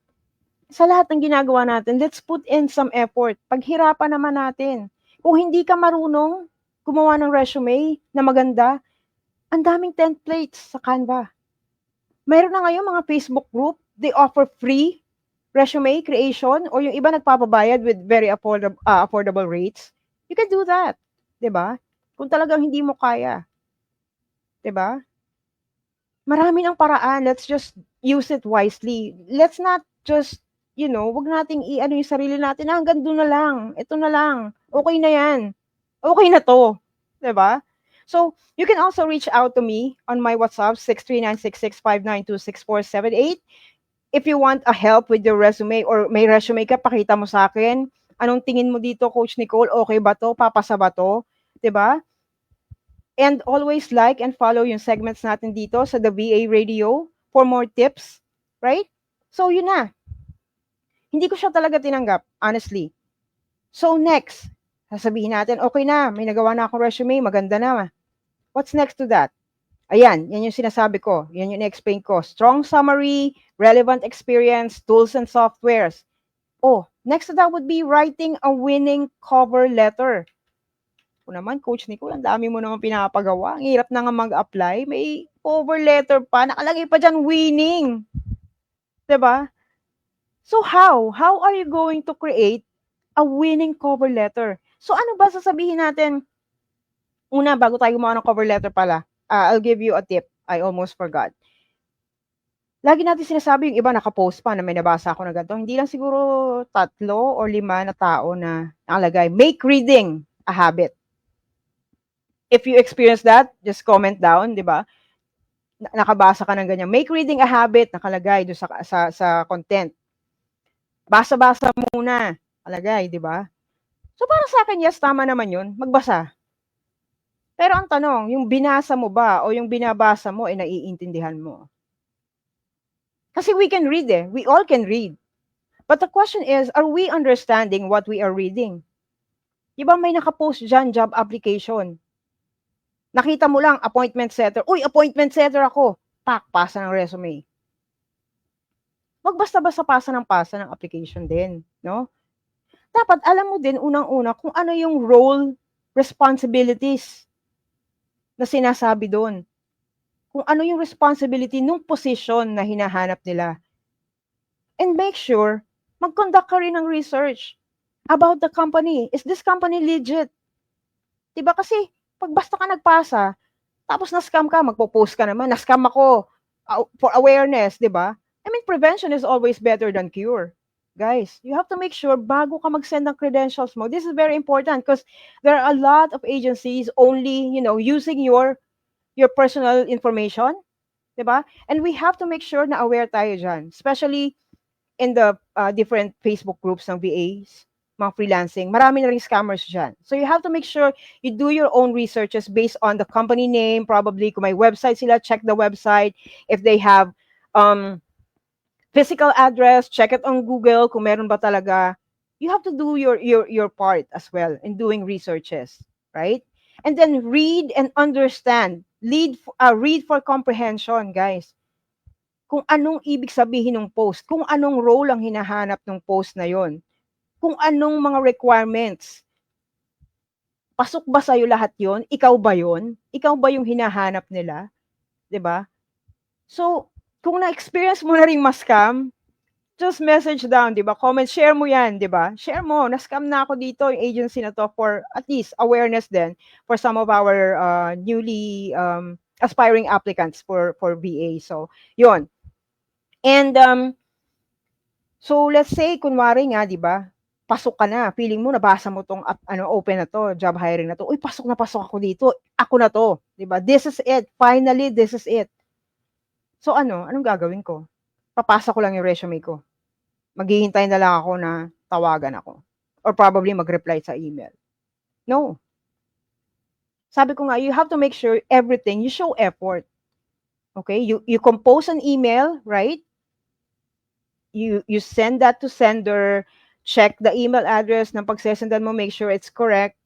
sa lahat ng ginagawa natin, let's put in some effort. Paghirapan naman natin. Kung hindi ka marunong gumawa ng resume na maganda, ang daming templates sa Canva. Mayroon na ngayon mga Facebook group, they offer free resume creation, or yung iba nagpapabayad with very affordable rates. You can do that. Diba? Kung talagang hindi mo kaya. Diba? Marami ng paraan. Let's just use it wisely. Let's not just, wag nating yung sarili natin, hanggang doon na lang. Ito na lang. Okay na yan. Okay na to. Diba? So, you can also reach out to me on my WhatsApp, 6396659264778. If you want a help with your resume, or may resume ka, pakita mo sa akin. Anong tingin mo dito, Coach Nicole? Okay ba to? Papasa ba to? Diba? And always like and follow yung segments natin dito sa The VA Radio for more tips, right? So, yun na. Hindi ko siya talaga tinanggap, honestly. So, next, sasabihin natin, okay na, may nagawa na akong resume, maganda na. What's next to that? Ayan, yan yung sinasabi ko. Yan yung explain ko. Strong summary, relevant experience, tools and softwares. Oh, next to that would be writing a winning cover letter. Kung naman, Coach Nicole, ang dami mo naman pinapagawa. Ang hirap na nga mag-apply. May cover letter pa. Nakalagay pa dyan, winning. Diba? So how? How are you going to create a winning cover letter? So ano ba sasabihin natin? Una, bago tayo gumawa ng cover letter pala, I'll give you a tip. I almost forgot. Lagi natin sinasabi yung iba nakapost pa na may nabasa ako na ganito. Hindi lang siguro 3 or 5 na tao na nakalagay. Make reading a habit. If you experience that, just comment down, di ba? Nakabasa ka ng ganyan. Make reading a habit, nakalagay doon sa content. Basa-basa muna, nakalagay, di ba? So para sa akin, yes, tama naman yun. Magbasa. Pero ang tanong, yung binasa mo ba o yung binabasa mo ay naiintindihan mo? Kasi we can read eh. We all can read. But the question is, are we understanding what we are reading? Diba may nakapost dyan, job application. Nakita mo lang, appointment setter. Uy, appointment setter ako. Pak, pasa ng resume. Wag basta-basta pasa ng application din, no? Dapat alam mo din unang-una kung ano yung role, responsibilities na sinasabi doon. Kung ano yung responsibility nung position na hinahanap nila. And make sure, mag-conduct ka rin ng research about the company. Is this company legit? Diba kasi, pag basta ka nagpasa, tapos na-scam ka, magpo-post ka naman, na-scam ako for awareness, diba? I mean, prevention is always better than cure. Guys, you have to make sure bago ka mag-send ng credentials mo. This is very important because there are a lot of agencies only, using your personal information, diba? And we have to make sure na aware tayo dyan, especially in the different Facebook groups ng VAs, mga freelancing. Marami na rin scammers dyan. So you have to make sure you do your own researches based on the company name, probably kung may website sila, check the website. If they have physical address, check it on Google kung meron ba talaga. You have to do your part as well in doing researches, right? And then read and understand. Read for comprehension, guys. Kung anong ibig sabihin ng post, kung anong role ang hinahanap ng post na yon, kung anong mga requirements. Pasok ba sa'yo lahat yon? Ikaw ba yon? Ikaw ba yung hinahanap nila? 'Di ba? So, kung na-experience mo na ring ma-scam, just message down, 'di ba? Comment, share mo 'yan, 'di ba? Share mo, na-scam na ako dito, yung agency na to, for at least awareness din for some of our newly aspiring applicants for VA. So, 'yon. And so let's say kunwari nga, 'di ba? Pasok ka na, feeling mo nabasa mo tong open na to, job hiring na to. Uy, pasok na pasok ako dito. Ako na to, 'di ba? This is it. Finally, this is it. So anong gagawin ko? Papasa ko lang yung resume ko. Maghihintay na lang ako na tawagan ako. Or probably mag-reply sa email. No. Sabi ko nga, you have to make sure everything, you show effort. Okay? You compose an email, right? You send that to sender, check the email address ng pagsesendan mo, make sure it's correct,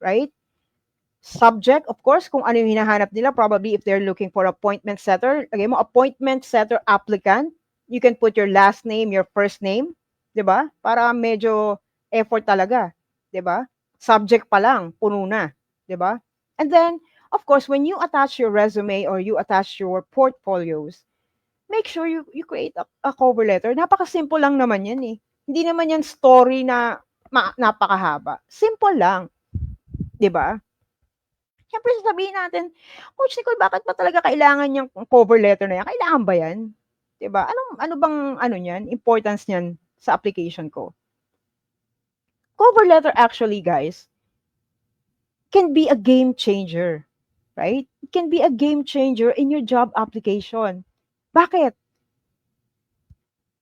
right? Subject, of course, kung ano yung hinahanap nila, probably if they're looking for appointment setter, lagay mo appointment setter applicant, you can put your last name, your first name, 'di ba? Para medyo effort talaga, 'di ba? Subject pa lang, puno na, 'di ba? And then, of course, when you attach your resume or you attach your portfolios, make sure you create a cover letter. Napaka-simple lang naman 'yan eh. Hindi naman 'yan story na napakahaba. Simple lang, 'di ba? Siyempre sasabihin natin, Coach Nicole, bakit ba talaga kailangan yung cover letter na yan? Kailangan ba yan? Diba? Ano bang niyan, importance niyan sa application ko? Cover letter actually, guys, can be a game changer, right? It can be a game changer in your job application. Bakit?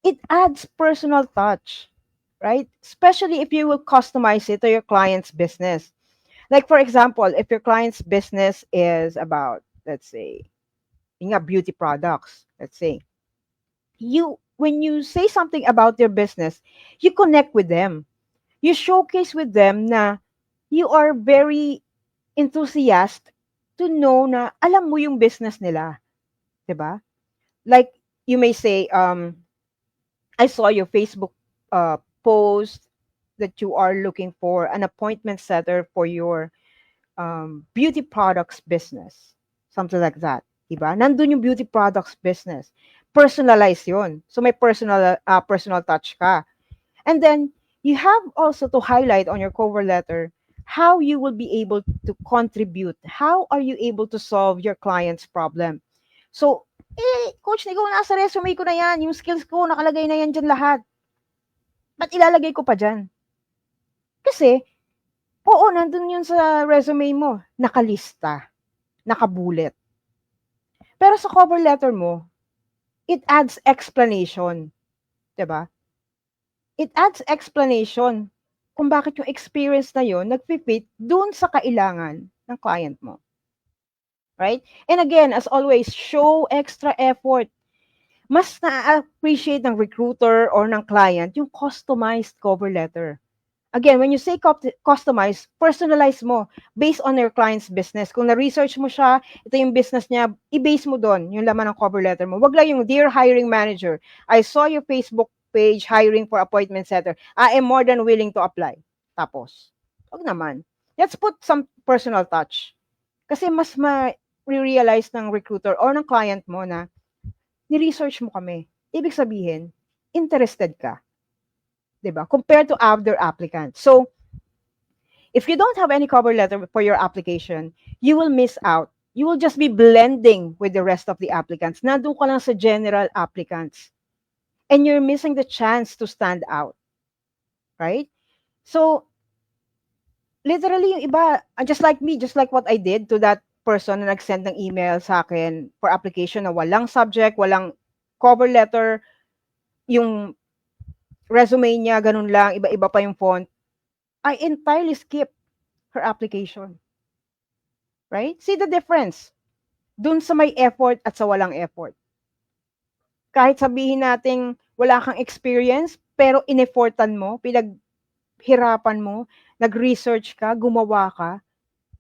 It adds personal touch, right? Especially if you will customize it to your client's business. Like, for example, if your client's business is about, let's say, beauty products, let's say, when you say something about your business, you connect with them. You showcase with them na you are very enthusiastic to know na alam mo yung business nila, 'di ba? Like you may say, I saw your Facebook post that you are looking for an appointment setter for your beauty products business. Something like that. Diba? Nandun yung beauty products business. Personalize yun. So may personal touch ka. And then you have also to highlight on your cover letter how you will be able to contribute. How are you able to solve your client's problem? So, Coach Nico, nasa resume ko na yan. Yung skills ko, nakalagay na yan dyan lahat. Ba't ilalagay ko pa dyan? Kasi, oo, nandun yun sa resume mo. Nakalista. Nakabulet. Pero sa cover letter mo, it adds explanation. Diba? It adds explanation kung bakit yung experience na yun nagpipit dun sa kailangan ng client mo. Right? And again, as always, show extra effort. Mas na-appreciate ng recruiter or ng client yung customized cover letter. Again, when you say customize, personalize mo based on your client's business. Kung na-research mo siya, ito yung business niya, i-base mo doon yung laman ng cover letter mo. Wag lang yung, Dear Hiring Manager, I saw your Facebook page hiring for appointment setter. I am more than willing to apply. Tapos, wag naman. Let's put some personal touch. Kasi mas ma-realize ng recruiter or ng client mo na ni-research mo kami. Ibig sabihin, interested ka. Diba? Compared to other applicants. So, if you don't have any cover letter for your application, you will miss out. You will just be blending with the rest of the applicants. Nandun ka lang sa general applicants. And you're missing the chance to stand out. Right? So, literally, yung iba, just like me, just like what I did to that person na nag-send ng email sa akin for application na walang subject, walang cover letter, yung resume niya, ganun lang, iba-iba pa yung font, I entirely skip her application. Right? See the difference? Dun sa may effort at sa walang effort. Kahit sabihin nating wala kang experience, pero ineffortan mo, pinaghirapan mo, nag-research ka, gumawa ka,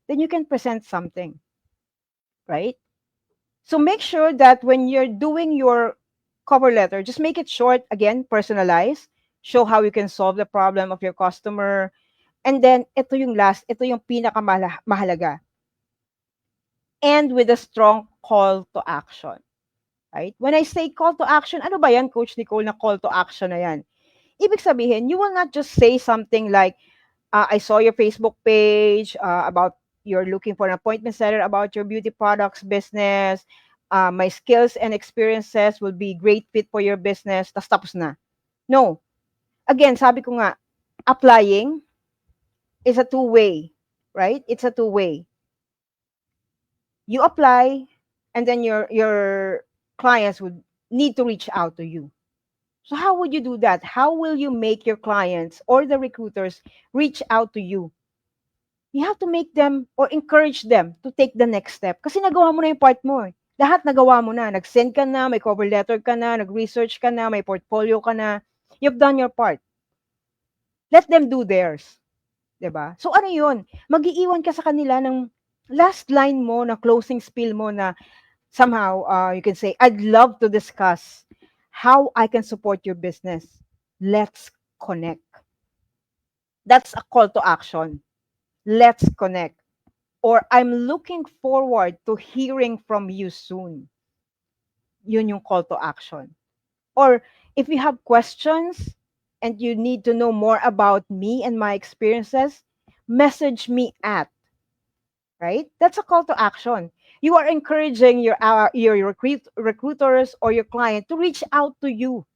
then you can present something. Right? So make sure that when you're doing your cover letter, just make it short, again, personalized, show how you can solve the problem of your customer, and then ito yung last, ito yung pinakamahalaga. And with a strong call to action. Right? When I say call to action, ano ba yan, Coach Nicole, na call to action na yan? Ibig sabihin, you will not just say something like, I saw your Facebook page about you're looking for an appointment setter about your beauty products business. My skills and experiences will be great fit for your business. Tapos na. No. Again, sabi ko nga, applying is a two-way, right? It's a two-way. You apply, and then your clients would need to reach out to you. So how would you do that? How will you make your clients or the recruiters reach out to you? You have to make them or encourage them to take the next step. Kasi nagawa mo na yung part mo. Lahat nagawa mo na. Nag-send ka na, may cover letter ka na, nag-research ka na, may portfolio ka na. You've done your part. Let them do theirs. 'Di ba? So ano yun? Mag-iiwan ka sa kanila ng last line mo, na closing spiel mo na somehow you can say, I'd love to discuss how I can support your business. Let's connect. That's a call to action. Let's connect. Or I'm looking forward to hearing from you soon. Yun yung call to action. Or if you have questions and you need to know more about me and my experiences, message me at, right? That's a call to action. You are encouraging your recruiters or your client to reach out to you.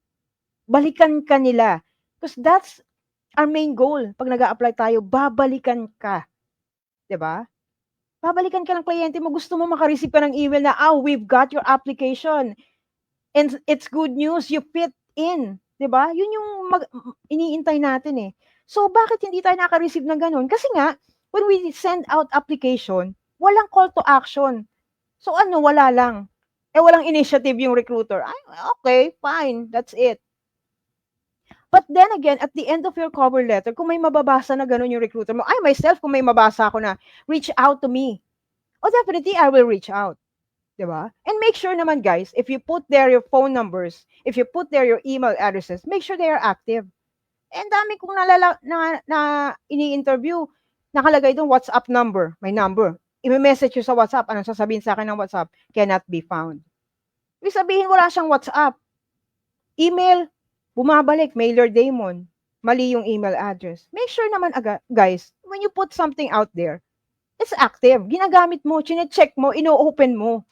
Balikan ka nila. Because that's our main goal. Pag nag-a-apply tayo, babalikan ka. 'Di ba? Babalikan ka ng kliyente mo. Gusto mo makareceive ka ng email na, we've got your application. And it's good news, you fit in. 'Di ba? Yun yung iniintay natin eh. So, bakit hindi tayo naka-receive ng ganun? Kasi nga, when we send out application, walang call to action. So, wala lang. walang initiative yung recruiter. Ay, okay, fine, that's it. But then again, at the end of your cover letter, kung may mababasa na ganun yung recruiter mo, myself, kung may mabasa ako na, reach out to me. Oh, definitely, I will reach out. Diba? And make sure naman, guys, if you put there your phone numbers, if you put there your email addresses, make sure they are active. And dami kong na ini-interview, nakalagay doon WhatsApp number, may number. I-message you sa WhatsApp, anong sasabihin sa akin ng WhatsApp? Cannot be found. Ibig sabihin, wala siyang WhatsApp. Email, bumabalik, mailer daemon. Mali yung email address. Make sure naman, guys, when you put something out there, it's active. Ginagamit mo, chine-check mo, ino-open mo.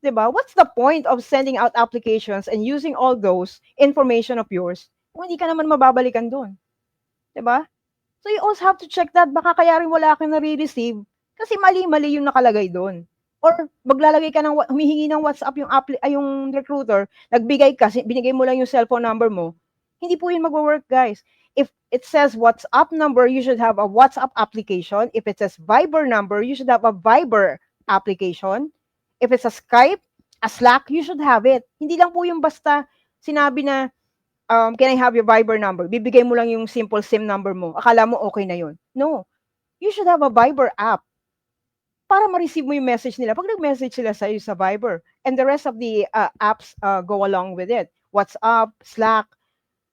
Diba? What's the point of sending out applications and using all those information of yours kung hindi ka naman mababalikan doon? Diba? So you also have to check that. Baka kaya rin wala kang nare-receive kasi mali-mali yung nakalagay doon. Or maglalagay ka ng, humihingi ng WhatsApp yung recruiter, nagbigay ka, binigay mo lang yung cellphone number mo, hindi po yun mag-work, guys. If it says WhatsApp number, you should have a WhatsApp application. If it says Viber number, you should have a Viber application. If it's a Skype, a Slack, you should have it. Hindi lang po yung basta sinabi na, can I have your Viber number? Bibigay mo lang yung simple SIM number mo. Akala mo okay na yun. No. You should have a Viber app para ma-receive mo yung message nila. Pag nag-message sila sa'yo sa Viber, and the rest of the apps go along with it. WhatsApp, Slack,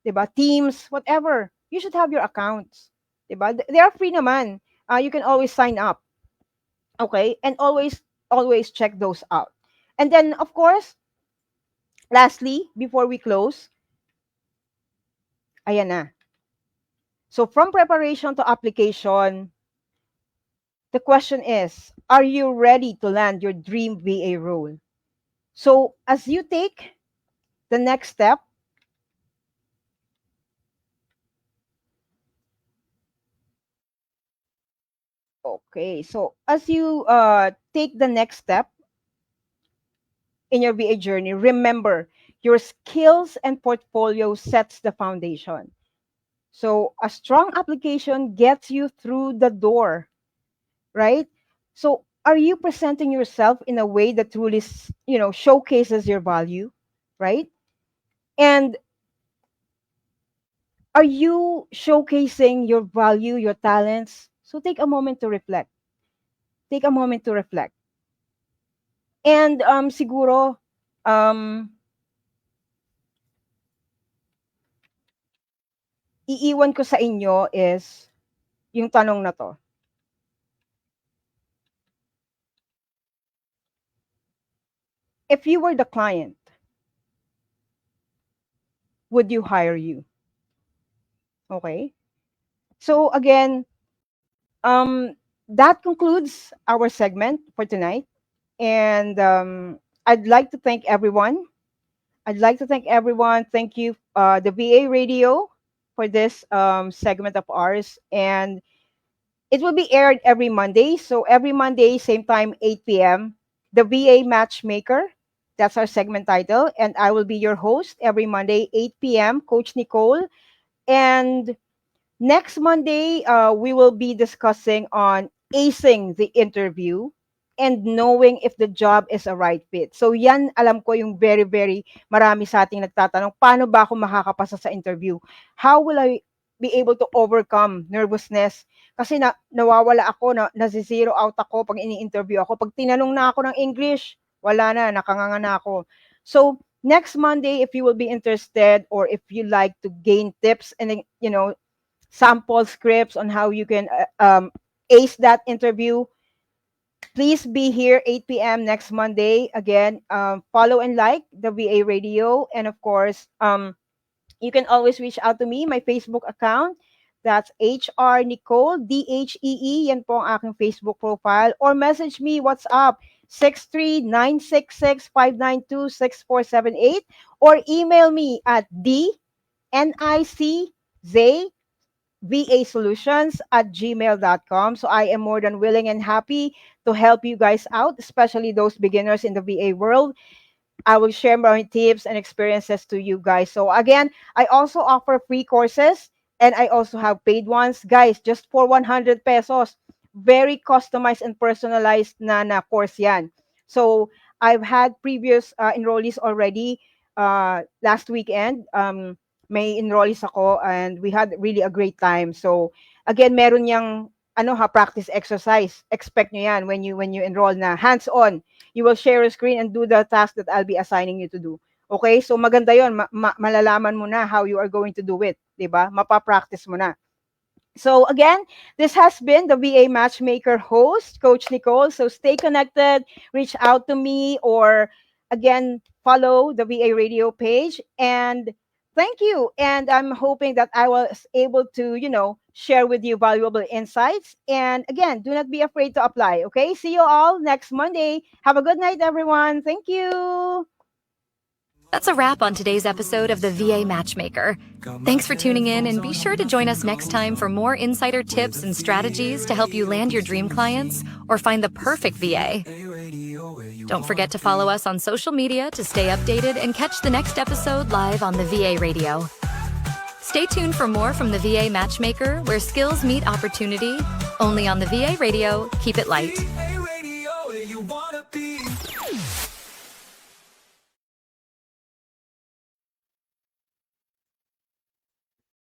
diba? Teams, whatever. You should have your accounts. Diba? They are free naman. You can always sign up. Okay? And always check those out. And then, of course, lastly, before we close, ayan na. So from preparation to application, the question is, are you ready to land your dream VA role? So as you take the next step, okay, so as you take the next step in your VA journey, remember your skills and portfolio sets the foundation. So a strong application gets you through the door, right? So are you presenting yourself in a way that truly, showcases your value, right? And are you showcasing your value, your talents? So take a moment to reflect. Take a moment to reflect. And siguro, iiwan ko sa inyo is yung tanong na to. If you were the client, would you hire you? Okay. So again, that concludes our segment for tonight. And I'd like to thank everyone. Thank you, the VA Radio, for this segment of ours. And it will be aired every Monday. So every Monday, same time, 8 p.m., the VA Matchmaker. That's our segment title. And I will be your host every Monday, 8 p.m., Coach Nicole. And next Monday, we will be discussing on acing the interview and knowing if the job is a right fit. So yan, alam ko yung very, very marami sa ating nagtatanong, paano ba ako makakapasa sa interview? How will I be able to overcome nervousness? Kasi nawawala ako, nasi-zero out ako pag ini-interview ako. Pag tinanong na ako ng English, wala na, nakanganga na ako. So next Monday, if you will be interested or if you like to gain tips and, sample scripts on how you can ace that interview, please be here 8 p.m. next Monday. Again, follow and like the VA Radio. And of course, you can always reach out to me, my Facebook account. That's HR Nicole, DHEE. Yan po ang aking Facebook profile. Or message me, WhatsApp, 63966-592-6478. Or email me at dniczvasolutions@gmail.com. So I am more than willing and happy to help you guys out, especially those beginners in the VA world. I will share my tips and experiences to you guys. So again, I also offer free courses and I also have paid ones. Guys, just for 100 pesos, very customized and personalized na course yan. So I've had previous enrollees already last weekend. May enrollees ako and we had really a great time. So again, meron niyang practice exercise. Expect nyo yan when you enroll na hands-on. You will share a screen and do the task that I'll be assigning you to do. Okay? So maganda yon, malalaman mo na how you are going to do it, 'di ba? Mapapractice mo na. So again, this has been the VA Matchmaker host, Coach Nicole. So stay connected, reach out to me, or again, follow the VA radio page. And thank you. And I'm hoping that I was able to, share with you valuable insights. And again, do not be afraid to apply. Okay. See you all next Monday. Have a good night, everyone. Thank you. That's a wrap on today's episode of the VA Matchmaker. Thanks for tuning in, and be sure to join us next time for more insider tips and strategies to help you land your dream clients or find the perfect VA. Don't forget to follow us on social media to stay updated and catch the next episode live on the VA Radio. Stay tuned for more from the VA Matchmaker, where skills meet opportunity, only on the VA Radio. Keep it light.